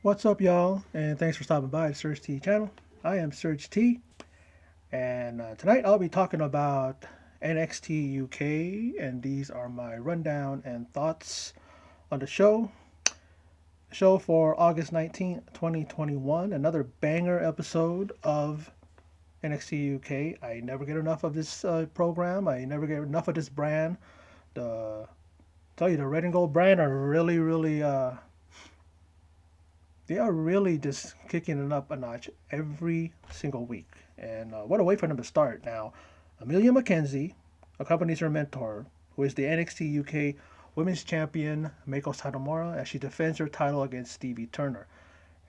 What's up, y'all? And thanks for stopping by the Surge T channel. I am Surge T, and tonight I'll be talking about NXT UK, and these are my rundown and thoughts on the show. Show for August 19th, 2021. Another banger episode of NXT UK. I never get enough of this program. I never get enough of this brand. The tell you, the red and gold brand are they are really just kicking it up a notch every single week. And what a way for them to start. Now, Amelia McKenzie accompanies her mentor, who is the NXT UK Women's Champion, Meiko Satomura, as she defends her title against Stevie Turner.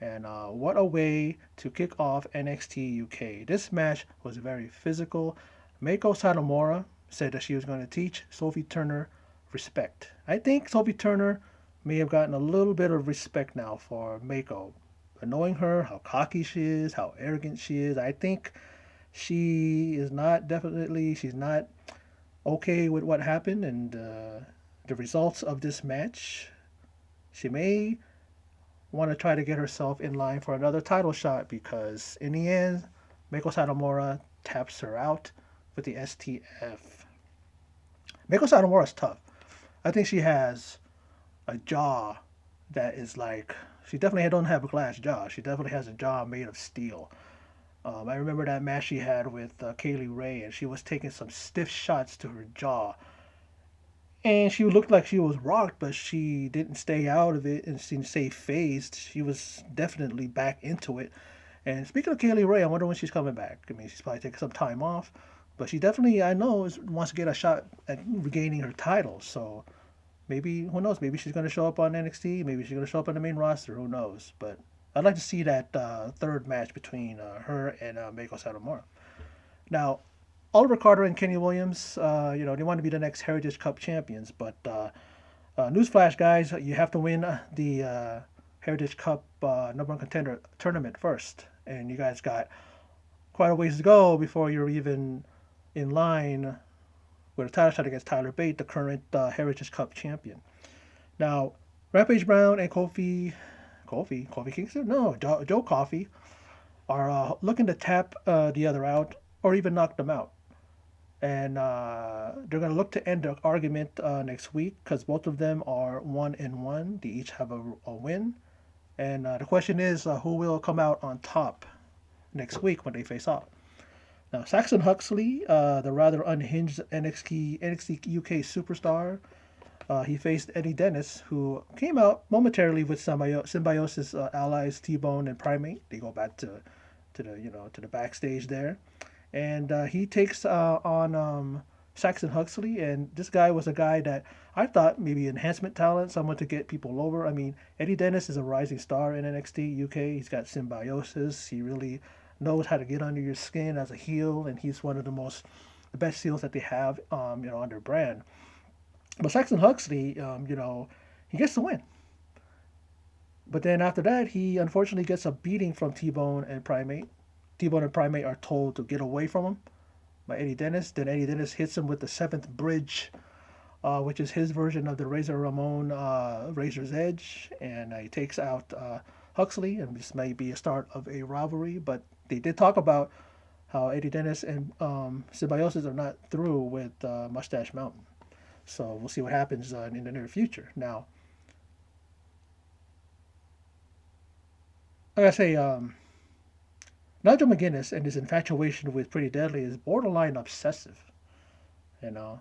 And what a way to kick off NXT UK. This match was very physical. Meiko Satomura said that she was going to teach Sophie Turner respect. I think Sophie Turner may have gotten a little bit of respect now for Meiko. But knowing her, how cocky she is, how arrogant she is, I think she's not okay with what happened and the results of this match. She may want to try to get herself in line for another title shot because in the end, Meiko Satomura taps her out with the STF. Meiko Satomura is tough. I think she has a jaw that is like she definitely don't have a glass jaw. She definitely has a jaw made of steel. I remember that match she had with Kaylee Ray, and she was taking some stiff shots to her jaw, and she looked like she was rocked, but she didn't stay out of it and seemed stay phased. She was definitely back into it. And speaking of Kaylee Ray, I wonder when she's coming back. I mean, she's probably taking some time off, but she definitely, I know, wants to get a shot at regaining her title. So maybe, who knows? Maybe she's going to show up on NXT. Maybe she's going to show up on the main roster. Who knows? But I'd like to see that third match between her and Meiko Satomura. Now, Oliver Carter and Kenny Williams, they want to be the next Heritage Cup champions. But newsflash, guys, you have to win the Heritage Cup number one contender tournament first. And you guys got quite a ways to go before you're even in line with a title shot against Tyler Bate, the current Heritage Cup champion. Now, Rampage Brown and Kofi Kingston? No, Joe Coffey are looking to tap the other out or even knock them out. And they're going to look to end the argument next week because both of them are 1-1. They each have a win. And the question is who will come out on top next week when they face off. Now, Saxon Huxley, the rather unhinged NXT UK superstar, he faced Eddie Dennis, who came out momentarily with Symbiosis allies T-Bone and Primate. They go back to the backstage there, and he takes on Saxon Huxley. And this guy was a guy that I thought maybe enhancement talent, someone to get people over. I mean, Eddie Dennis is a rising star in NXT UK. He's got Symbiosis. He really knows how to get under your skin as a heel, and he's one of the best heels that they have, on their brand. But Saxon Huxley, he gets the win. But then after that, he unfortunately gets a beating from T-Bone and Primate. T-Bone and Primate are told to get away from him by Eddie Dennis. Then Eddie Dennis hits him with the seventh bridge, which is his version of the Razor Ramon Razor's Edge, and he takes out Huxley, and this may be a start of a rivalry. But they did talk about how Eddie Dennis and Symbiosis are not through with Mustache Mountain. So we'll see what happens in the near future. Now, like I say, Nigel McGuinness and his infatuation with Pretty Deadly is borderline obsessive. You know,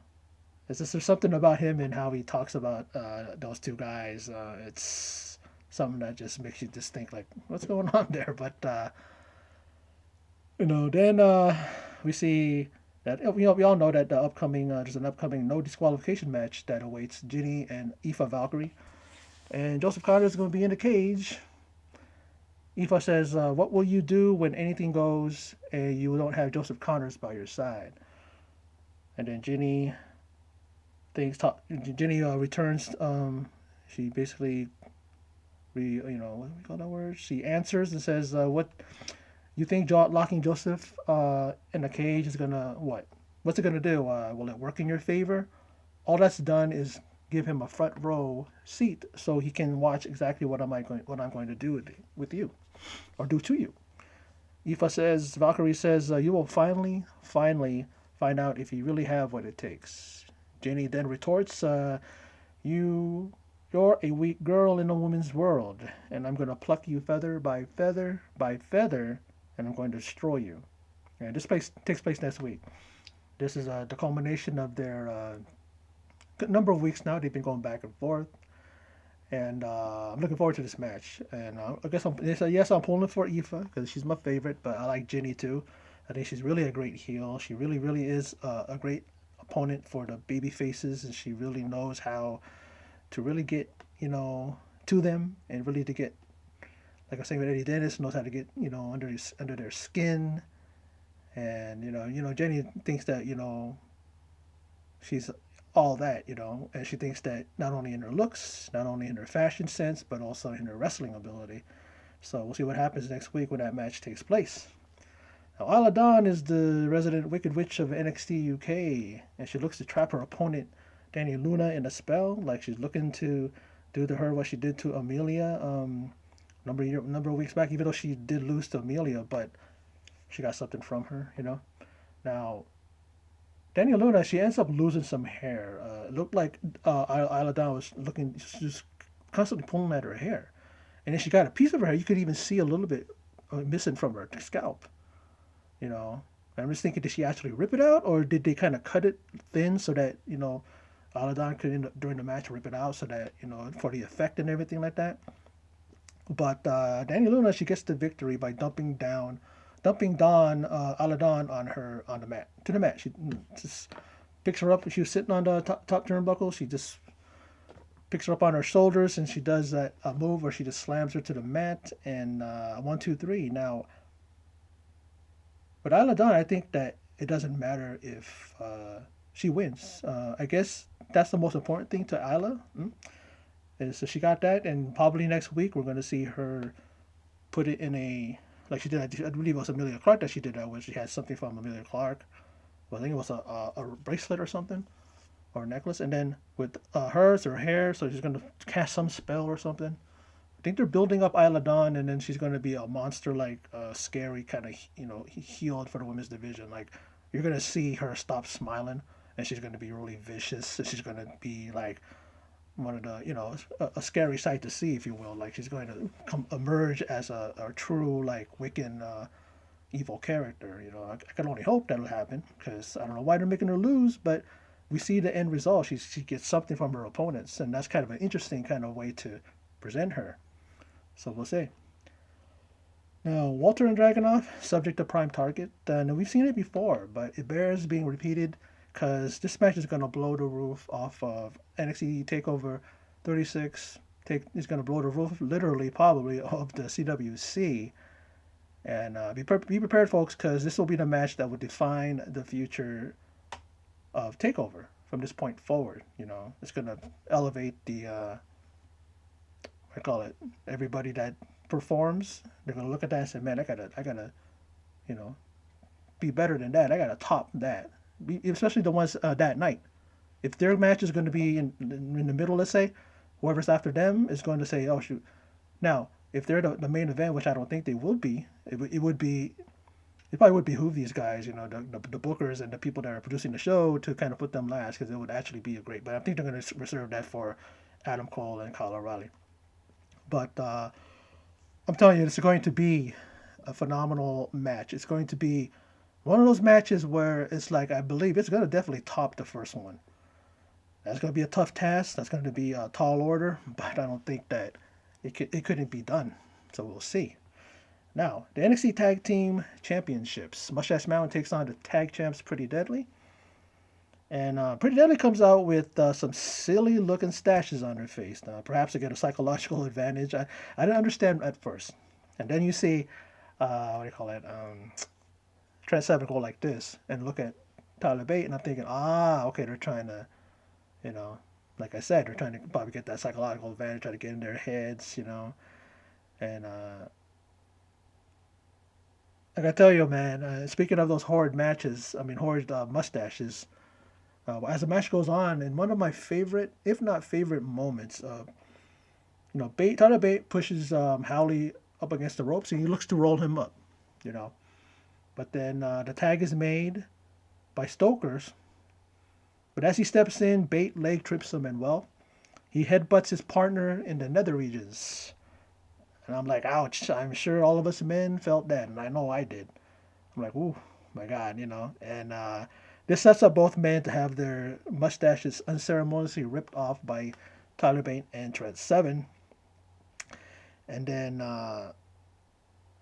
it's just there's something about him and how he talks about those two guys. It's something that just makes you just think like, what's going on there? But then we see that we all know that there's an upcoming no disqualification match that awaits Ginny and Aoife Valkyrie, and Joseph Connor is going to be in the cage. Aoife says, "What will you do when anything goes and you don't have Joseph Connors by your side?" And then Ginny returns. She basically, what do we call that word? She answers and says, "What you think locking Joseph in a cage is gonna what? What's it gonna do? Will it work in your favor? All that's done is give him a front row seat so he can watch exactly what I'm going to do with you or do to you. Valkyrie says, you will finally find out if you really have what it takes. Jenny then retorts, you, you're a weak girl in a woman's world, and I'm going to pluck you feather by feather by feather, and I'm going to destroy you. And this takes place next week. This is the culmination of their number of weeks now. They've been going back and forth, and I'm looking forward to this match. And I guess yes, I'm pulling for Aoife because she's my favorite, but I like Jenny too. I think she's really a great heel. She really, really is a great opponent for the baby faces, and she really knows how to really get to them and really to get, like I was saying with Eddie Dennis, knows how to get under their skin. And Jenny thinks that she's all that, and she thinks that not only in her looks, not only in her fashion sense, but also in her wrestling ability. So we'll see what happens next week when that match takes place. Now, Isla Dawn is the resident Wicked Witch of NXT UK, and she looks to trap her opponent, Dani Luna, in a spell, like she's looking to do to her what she did to Amelia number of weeks back, even though she did lose to Amelia, but she got something from her. Now, Daniel Luna, she ends up losing some hair. It looked like Isla Dawn was looking, just constantly pulling at her hair. And then she got a piece of her hair. You could even see a little bit missing from her scalp. You know, I'm just thinking, did she actually rip it out, or did they kind of cut it thin so that Isla Dawn could end up during the match rip it out so that for the effect and everything like that. But Dani Luna, she gets the victory by dumping Dawn, Isla Dawn on the mat to the mat. She just picks her up. She was sitting on the top turnbuckle. She just picks her up on her shoulders, and she does that move where she just slams her to the mat. And 1, 2, 3. Now, with Isla Dawn, I think that it doesn't matter if she wins. I guess that's the most important thing to Isla. Is so she got that, and probably next week we're going to see her put it in a, like she did. I believe it was Amelia Clark that she did that with. She had something from Amelia Clark. Well, I think it was a bracelet or something, or a necklace. And then with her hair, so she's going to cast some spell or something. I think they're building up Isla Dawn, and then she's going to be a monster, like scary kind of, healed for the women's division. Like, you're going to see her stop smiling, and she's going to be really vicious. And she's going to be like one of the, a scary sight to see, if you will. Like, she's going to emerge as a true, like, Wiccan evil character. I can only hope that'll happen, because I don't know why they're making her lose, but we see the end result. She gets something from her opponents, and that's kind of an interesting kind of way to present her. So we'll see. Now, Walter and Dragunov, subject to Prime Target. Now, we've seen it before, but it bears being repeated because this match is going to blow the roof off of NXT TakeOver 36. It's going to blow the roof, literally, probably, of the CWC. And be prepared, folks, because this will be the match that will define the future of TakeOver from this point forward. It's going to elevate the I call it, everybody that performs. They're gonna look at that and say, "Man, I gotta, you know, be better than that. I gotta top that." Especially the ones that night. If their match is going to be in the middle, let's say, whoever's after them is going to say, "Oh shoot." Now, if they're the main event, which I don't think they will be, it would be. It probably would behoove these guys, the bookers and the people that are producing the show, to kind of put them last, because it would actually be a great. But I think they're going to reserve that for Adam Cole and Kyle O'Reilly. But I'm telling you, it's going to be a phenomenal match. It's going to be one of those matches where it's like, I believe it's going to definitely top the first one. That's going to be a tough task. That's going to be a tall order, but I don't think that it couldn't be done. So we'll see. Now, the NXT Tag Team Championships. Mustache Mountain takes on the Tag Champs Pretty Deadly. And Pretty Deadly comes out with some silly looking stashes on her face. Now, perhaps to get a psychological advantage. I didn't understand at first. And then you see, what do you call it? Trent Seven go like this and look at Tyler Bate, and I'm thinking, okay, they're trying to, like I said, they're trying to probably get that psychological advantage, try to get in their heads, And I gotta tell you, man, speaking of those horrid matches, horrid mustaches, As the match goes on, and one of my favorite, if not favorite, moments, Tyler Bate pushes Howley up against the ropes, and he looks to roll him up, you know. But then the tag is made by Stokers. But as he steps in, Bate leg trips him, and well, he headbutts his partner in the nether regions. And I'm like, ouch! I'm sure all of us men felt that, and I know I did. I'm like, ooh, my God, And this sets up both men to have their mustaches unceremoniously ripped off by Tyler Bate and Trent Seven. And then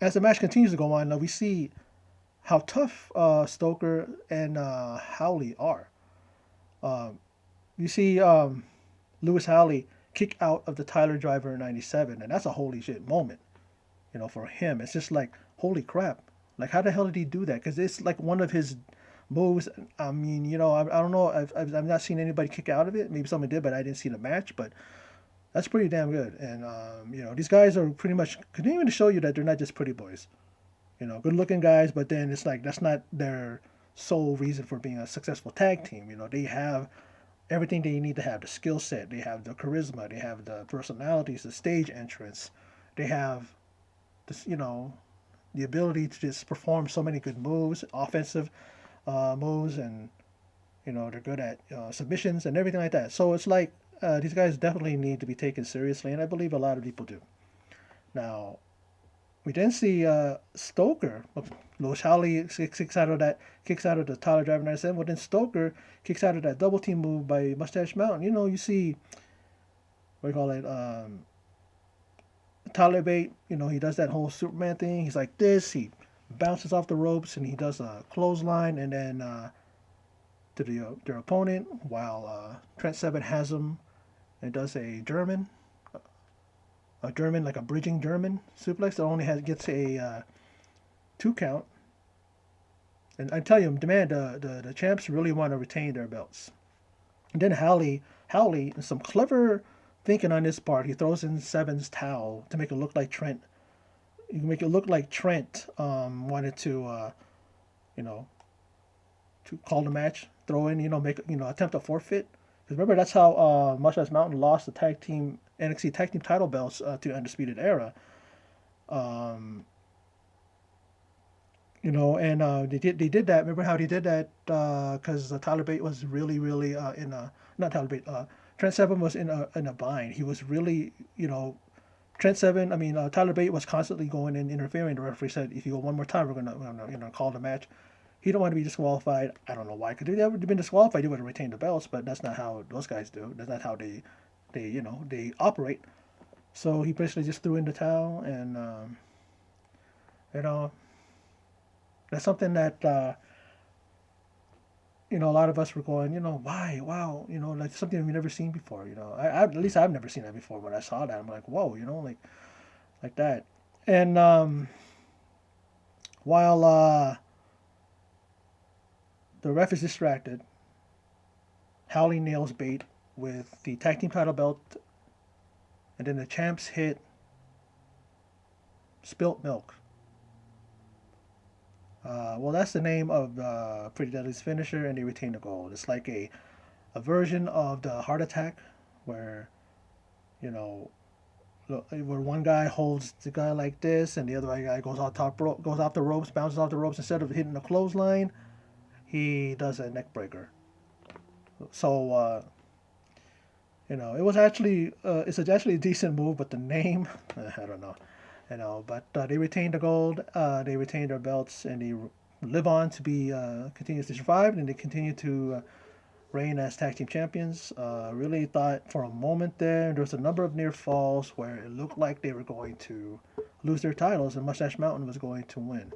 as the match continues to go on, we see how tough Stoker and Howley are. Um, you see Lewis Howley kick out of the Tyler Driver in '97, and that's a holy shit moment. For him, it's just like holy crap. Like how the hell did he do that? Because it's like one of his moves. I mean, I don't know. I've not seen anybody kick out of it. Maybe someone did, but I didn't see the match. But that's pretty damn good. And these guys are pretty much continuing to show you that they're not just pretty boys. Good looking guys, but then it's like that's not their sole reason for being a successful tag team. They have everything they need to have: the skill set, they have the charisma, they have the personalities, the stage entrance, they have this, the ability to just perform so many good moves, offensive moves, and they're good at submissions and everything like that. So it's like these guys definitely need to be taken seriously, and I believe a lot of people do. Now, we then see Stoker. Lewis Howley kicks out of the Tyler Driver 97. Well, then Stoker kicks out of that double team move by Mustache Mountain. You see, what do you call it? Tyler Bate, he does that whole Superman thing. He's like this. He bounces off the ropes and he does a clothesline and then to their opponent while Trent Seven has him and does a German, like a bridging German suplex that only gets a 2 count. And I tell you, man, the champs really want to retain their belts. And then Howley, some clever thinking on this part, he throws in Seven's towel to make it look like Trent. You can make it look like Trent wanted to, you know, to call the match, throw in, attempt a forfeit. Because remember, that's how Mustache Mountain lost the NXT tag team title belts to Undisputed Era. Um, and they did that. Remember how they did that? Because Tyler Bate was really really in a not Tyler Bate. Trent Seven was in a bind. He was really Trent Seven. I mean Tyler Bate was constantly going and interfering. The referee said, "If you go one more time, we're gonna call the match." He don't want to be disqualified. I don't know why. Because if they ever been disqualified, they would have retained the belts. But that's not how those guys do. That's not how they operate. So he basically just threw in the towel, and you know that's something that a lot of us were going, why, wow, like something we've never seen before. At least I've never seen that before. When I saw that, I'm like, whoa, like that. And while the ref is distracted, Howley nails Bate with the tag team title belt, and then the champs hit Spilt Milk. Well, that's the name of Pretty Deadly's finisher, and they retain the gold. It's like a version of the heart attack, where you know, where one guy holds the guy like this, and the other guy goes off the ropes, bounces off the ropes. Instead of hitting the clothesline, he does a neck breaker. So it was actually it's actually a decent move, but the name, I don't know. But they retained the gold, they retained their belts, and they live on to be continues to survive, and they continue to reign as tag team champions. Really thought for a moment there was a number of near falls where it looked like they were going to lose their titles, and Mustache Mountain was going to win.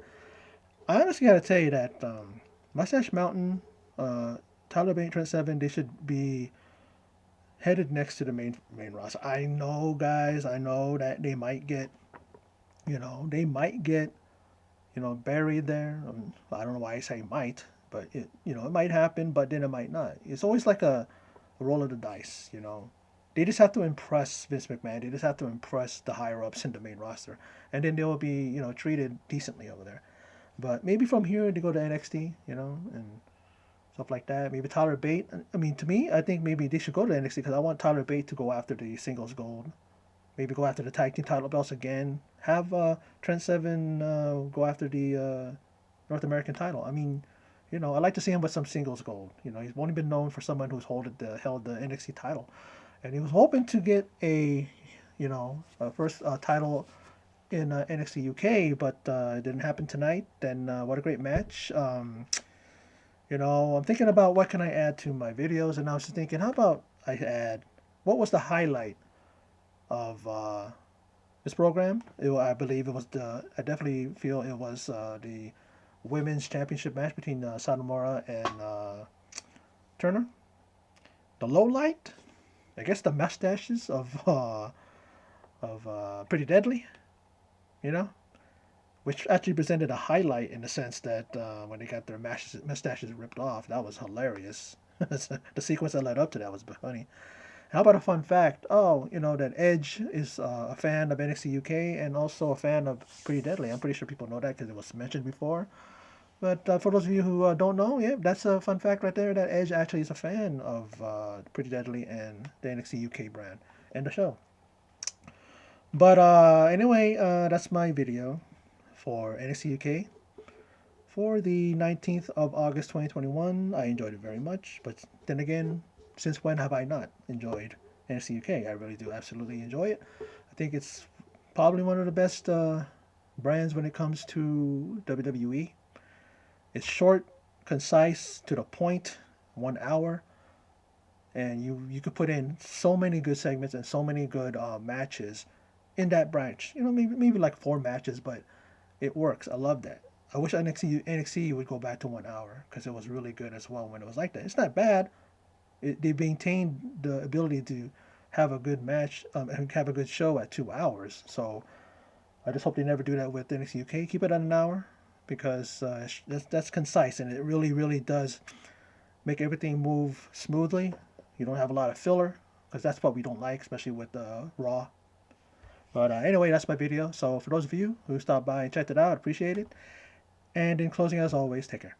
I honestly got to tell you that Mustache Mountain, Tyler Bate, Trent Seven, they should be headed next to the main roster. I know, guys. I know that they might get buried there. I don't know why I say might, but it might happen, but then it might not. It's always like a roll of the dice. They just have to impress Vince McMahon. They just have to impress the higher ups in the main roster, and then they will be, treated decently over there. But maybe from here they go to NXT, and stuff like that. Maybe Tyler Bate. I mean, to me, I think maybe they should go to NXT because I want Tyler Bate to go after the singles gold. Maybe go after the tag team title belts again. Have Trent Seven go after the North American title. I mean, I like to see him with some singles gold. He's only been known for someone who's held the NXT title, and he was hoping to get a first title in NXT UK, but it didn't happen tonight. Then what a great match. I'm thinking about what can I add to my videos, and I was just thinking, how about I add what was the highlight of this program? I believe it was I definitely feel it was the women's championship match between Satomura and Turner. The low light, I guess, the mustaches of Pretty Deadly. You know, which actually presented a highlight in the sense that when they got their mustaches ripped off, that was hilarious. The sequence that led up to that was funny. How about a fun fact? Oh, that Edge is a fan of NXT UK and also a fan of Pretty Deadly. I'm pretty sure people know that because it was mentioned before. But for those of you who don't know, yeah, that's a fun fact right there that Edge actually is a fan of Pretty Deadly and the NXT UK brand and the show. But anyway, that's my video for NXT UK for the 19th of August 2021. I enjoyed it very much, but then again, since when have I not enjoyed NXT UK? I really do absolutely enjoy it. I think it's probably one of the best brands when it comes to WWE. It's short, concise, to the point, 1 hour, and you could put in so many good segments and so many good matches in that branch. Maybe like 4 matches, but it works. I love that. I wish NXT would go back to 1 hour because it was really good as well when it was like that. It's not bad. They maintained the ability to have a good match and have a good show at 2 hours. So I just hope they never do that with NXT UK. Keep it at an hour because that's concise and it really, really does make everything move smoothly. You don't have a lot of filler because that's what we don't like, especially with Raw. But anyway, that's my video. So for those of you who stopped by and checked it out, I appreciate it. And in closing, as always, take care.